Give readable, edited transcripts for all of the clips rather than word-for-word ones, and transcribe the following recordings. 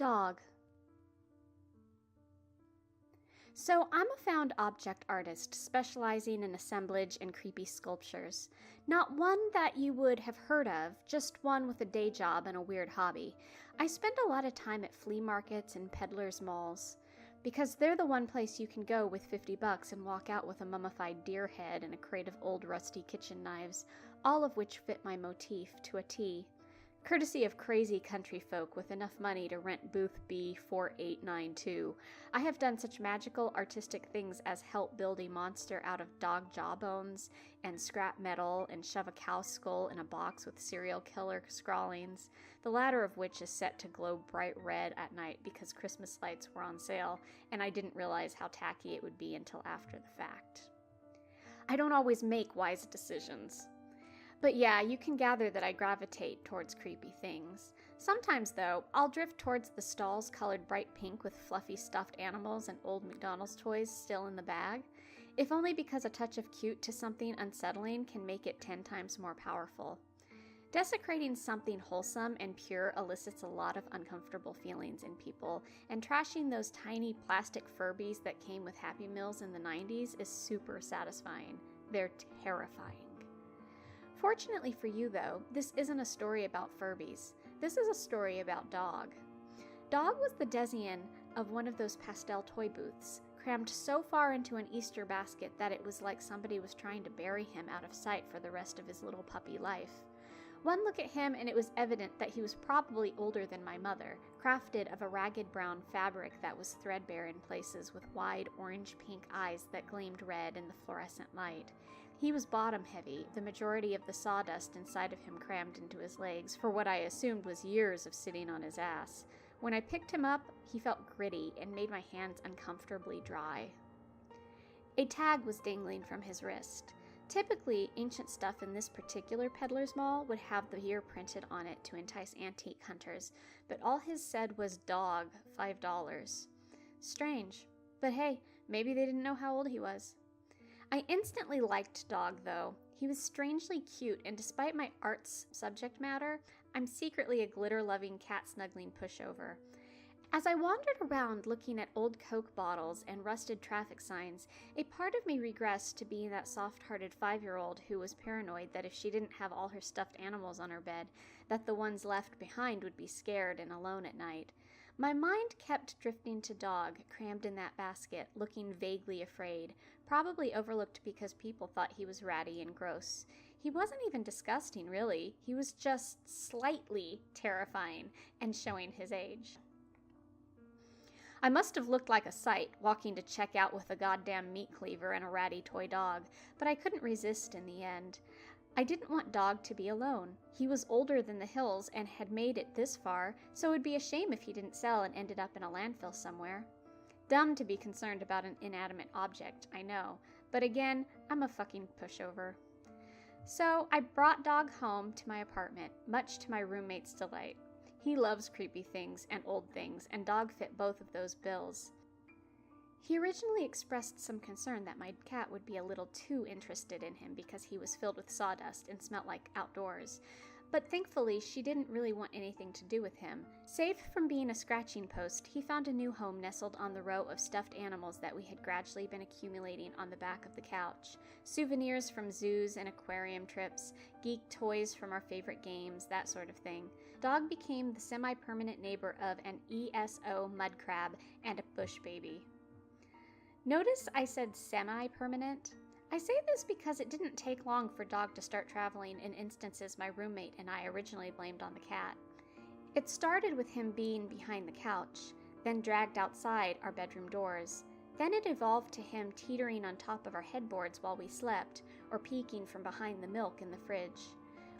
Dog. So I'm a found object artist specializing in assemblage and creepy sculptures. Not one that you would have heard of, just one with a day job and a weird hobby. I spend a lot of time at flea markets and peddlers' malls, because they're the one place you can go with $50 and walk out with a mummified deer head and a crate of old rusty kitchen knives, all of which fit my motif to a T. Courtesy of crazy country folk with enough money to rent booth B4892, I have done such magical artistic things as help build a monster out of dog jawbones and scrap metal and shove a cow skull in a box with serial killer scrawlings, the latter of which is set to glow bright red at night because Christmas lights were on sale, and I didn't realize how tacky it would be until after the fact. I don't always make wise decisions. But yeah, you can gather that I gravitate towards creepy things. Sometimes, though, I'll drift towards the stalls colored bright pink with fluffy stuffed animals and old McDonald's toys still in the bag, if only because a touch of cute to something unsettling can make it 10 times more powerful. Desecrating something wholesome and pure elicits a lot of uncomfortable feelings in people, and trashing those tiny plastic Furbies that came with Happy Meals in the 90s is super satisfying. They're terrifying. Fortunately for you, though, this isn't a story about Furbies. This is a story about Dog. Dog was the desian of one of those pastel toy booths, crammed so far into an Easter basket that it was like somebody was trying to bury him out of sight for the rest of his little puppy life. One look at him and it was evident that he was probably older than my mother, crafted of a ragged brown fabric that was threadbare in places with wide orange-pink eyes that gleamed red in the fluorescent light. He was bottom-heavy, the majority of the sawdust inside of him crammed into his legs for what I assumed was years of sitting on his ass. When I picked him up, he felt gritty and made my hands uncomfortably dry. A tag was dangling from his wrist. Typically, ancient stuff in this particular peddler's mall would have the year printed on it to entice antique hunters, but all his said was Dog, $5. Strange, but hey, maybe they didn't know how old he was. I instantly liked Dog, though. He was strangely cute, and despite my arts subject matter, I'm secretly a glitter-loving cat-snuggling pushover. As I wandered around looking at old Coke bottles and rusted traffic signs, a part of me regressed to being that soft-hearted 5-year-old who was paranoid that if she didn't have all her stuffed animals on her bed, that the ones left behind would be scared and alone at night. My mind kept drifting to Dog, crammed in that basket, looking vaguely afraid, probably overlooked because people thought he was ratty and gross. He wasn't even disgusting, really. He was just slightly terrifying and showing his age. I must have looked like a sight, walking to check out with a goddamn meat cleaver and a ratty toy dog, but I couldn't resist in the end. I didn't want Dog to be alone. He was older than the hills and had made it this far, so it would be a shame if he didn't sell and ended up in a landfill somewhere. Dumb to be concerned about an inanimate object, I know, but again, I'm a fucking pushover. So I brought Dog home to my apartment, much to my roommate's delight. He loves creepy things and old things, and Dog fit both of those bills. He originally expressed some concern that my cat would be a little too interested in him because he was filled with sawdust and smelled like outdoors, but thankfully she didn't really want anything to do with him. Safe from being a scratching post, he found a new home nestled on the row of stuffed animals that we had gradually been accumulating on the back of the couch. Souvenirs from zoos and aquarium trips, geek toys from our favorite games, that sort of thing. Dog became the semi-permanent neighbor of an ESO mud crab and a bush baby. Notice I said semi-permanent? I say this because it didn't take long for Dog to start traveling in instances my roommate and I originally blamed on the cat. It started with him being behind the couch, then dragged outside our bedroom doors. Then it evolved to him teetering on top of our headboards while we slept, or peeking from behind the milk in the fridge.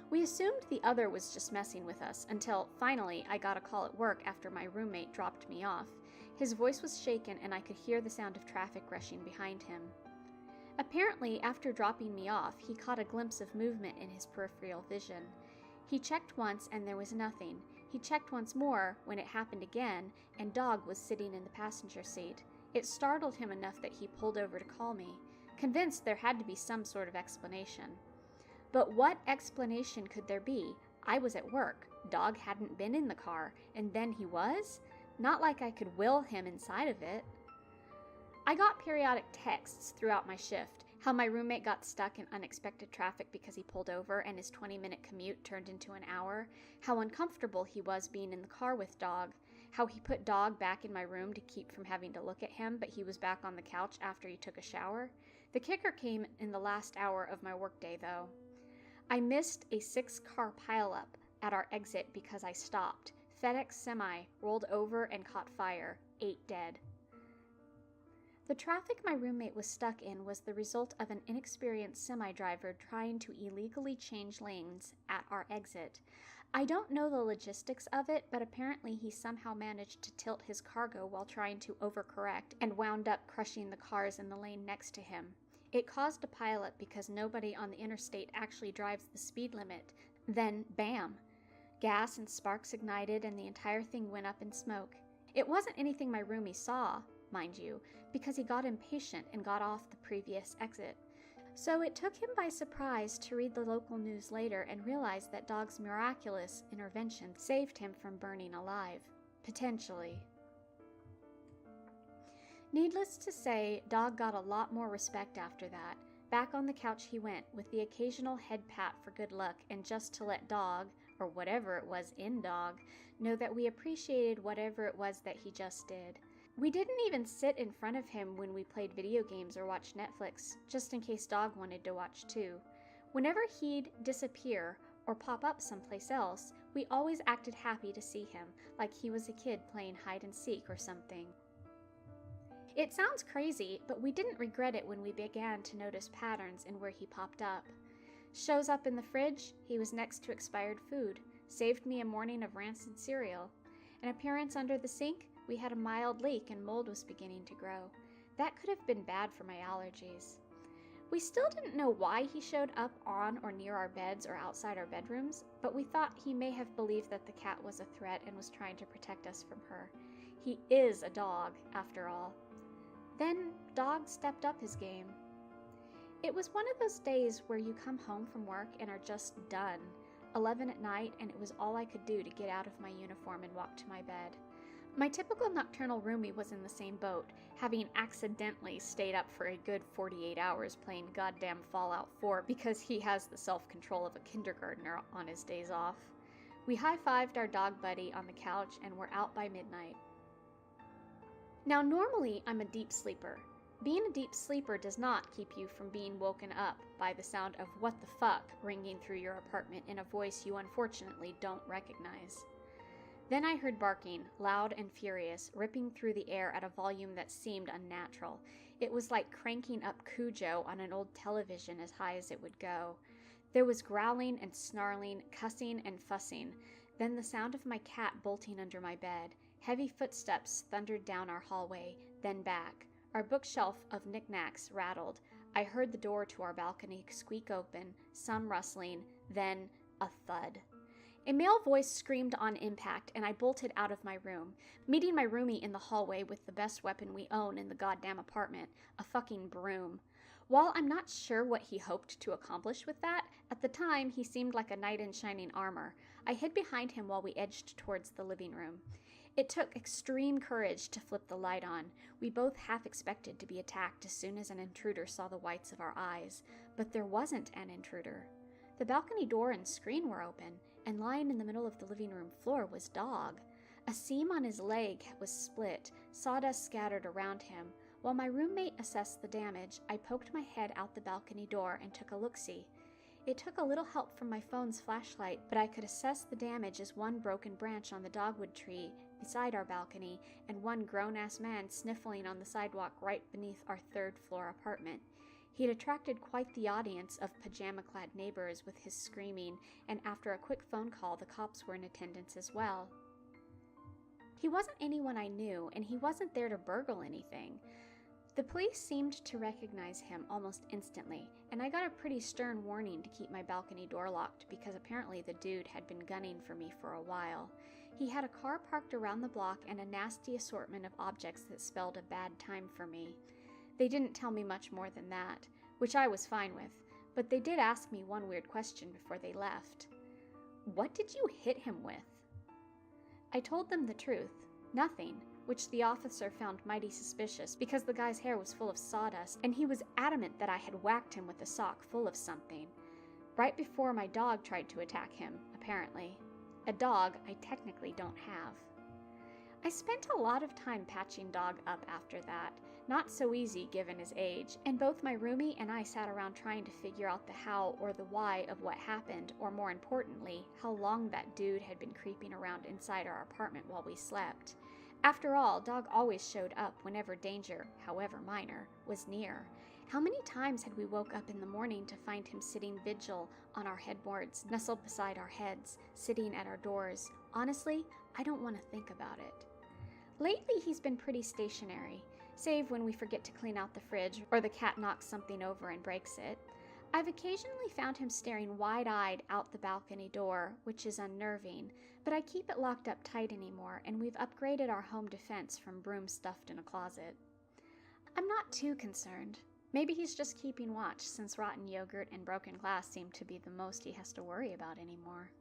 We assumed the other was just messing with us until, finally, I got a call at work after my roommate dropped me off. His voice was shaken and I could hear the sound of traffic rushing behind him. Apparently, after dropping me off, he caught a glimpse of movement in his peripheral vision. He checked once and there was nothing. He checked once more when it happened again, and Dog was sitting in the passenger seat. It startled him enough that he pulled over to call me, convinced there had to be some sort of explanation. But what explanation could there be? I was at work. Dog hadn't been in the car, and then he was? Not like I could will him inside of it. I got periodic texts throughout my shift, how my roommate got stuck in unexpected traffic because he pulled over and his 20-minute commute turned into an hour, how uncomfortable he was being in the car with Dog, how he put Dog back in my room to keep from having to look at him, but he was back on the couch after he took a shower. The kicker came in the last hour of my workday, though. I missed a 6-car pileup at our exit because I stopped. FedEx semi rolled over and caught fire, 8 dead. The traffic my roommate was stuck in was the result of an inexperienced semi-driver trying to illegally change lanes at our exit. I don't know the logistics of it, but apparently he somehow managed to tilt his cargo while trying to overcorrect and wound up crushing the cars in the lane next to him. It caused a pileup because nobody on the interstate actually drives the speed limit. Then, bam! Gas and sparks ignited and the entire thing went up in smoke. It wasn't anything my roomie saw, mind you, because he got impatient and got off the previous exit. So it took him by surprise to read the local news later and realize that Dog's miraculous intervention saved him from burning alive. Potentially. Needless to say, Dog got a lot more respect after that. Back on the couch he went, with the occasional head pat for good luck and just to let Dog, or whatever it was in Dog, know that we appreciated whatever it was that he just did. We didn't even sit in front of him when we played video games or watched Netflix, just in case Dog wanted to watch too. Whenever he'd disappear or pop up someplace else, we always acted happy to see him, like he was a kid playing hide and seek or something. It sounds crazy, but we didn't regret it when we began to notice patterns in where he popped up. Shows up in the fridge, he was next to expired food, saved me a morning of rancid cereal. An appearance under the sink, we had a mild leak and mold was beginning to grow. That could have been bad for my allergies. We still didn't know why he showed up on or near our beds or outside our bedrooms, but we thought he may have believed that the cat was a threat and was trying to protect us from her. He is a dog, after all. Then, Dog stepped up his game. It was one of those days where you come home from work and are just done. 11 at night, and it was all I could do to get out of my uniform and walk to my bed. My typical nocturnal roomie was in the same boat, having accidentally stayed up for a good 48 hours playing goddamn Fallout 4 because he has the self-control of a kindergartner on his days off. We high-fived our dog buddy on the couch and were out by midnight. Now normally I'm a deep sleeper. Being a deep sleeper does not keep you from being woken up by the sound of "what the fuck" ringing through your apartment in a voice you unfortunately don't recognize. Then I heard barking, loud and furious, ripping through the air at a volume that seemed unnatural. It was like cranking up Cujo on an old television as high as it would go. There was growling and snarling, cussing and fussing, then the sound of my cat bolting under my bed. Heavy footsteps thundered down our hallway, then back. Our bookshelf of knickknacks rattled. I heard the door to our balcony squeak open, some rustling, then a thud. A male voice screamed on impact, and I bolted out of my room, meeting my roomie in the hallway with the best weapon we own in the goddamn apartment, a fucking broom. While I'm not sure what he hoped to accomplish with that, at the time he seemed like a knight in shining armor. I hid behind him while we edged towards the living room. It took extreme courage to flip the light on. We both half expected to be attacked as soon as an intruder saw the whites of our eyes, but there wasn't an intruder. The balcony door and screen were open, and lying in the middle of the living room floor was Dog. A seam on his leg was split, sawdust scattered around him. While my roommate assessed the damage, I poked my head out the balcony door and took a look-see. It took a little help from my phone's flashlight, but I could assess the damage as one broken branch on the dogwood tree beside our balcony and one grown-ass man sniffling on the sidewalk right beneath our third-floor apartment. He'd attracted quite the audience of pajama-clad neighbors with his screaming, and after a quick phone call, the cops were in attendance as well. He wasn't anyone I knew, and he wasn't there to burgle anything. The police seemed to recognize him almost instantly, and I got a pretty stern warning to keep my balcony door locked because apparently the dude had been gunning for me for a while. He had a car parked around the block and a nasty assortment of objects that spelled a bad time for me. They didn't tell me much more than that, which I was fine with, but they did ask me one weird question before they left. "What did you hit him with?" I told them the truth. Nothing, which the officer found mighty suspicious because the guy's hair was full of sawdust, and he was adamant that I had whacked him with a sock full of something. Right before my dog tried to attack him, apparently. A dog I technically don't have. I spent a lot of time patching Dog up after that. Not so easy given his age, and both my roomie and I sat around trying to figure out the how or the why of what happened, or more importantly, how long that dude had been creeping around inside our apartment while we slept. After all, Dog always showed up whenever danger, however minor, was near. How many times had we woke up in the morning to find him sitting vigil on our headboards, nestled beside our heads, sitting at our doors? Honestly, I don't want to think about it. Lately, he's been pretty stationary, save when we forget to clean out the fridge or the cat knocks something over and breaks it. I've occasionally found him staring wide-eyed out the balcony door, which is unnerving, but I keep it locked up tight anymore, and we've upgraded our home defense from brooms stuffed in a closet. I'm not too concerned. Maybe he's just keeping watch, since rotten yogurt and broken glass seem to be the most he has to worry about anymore.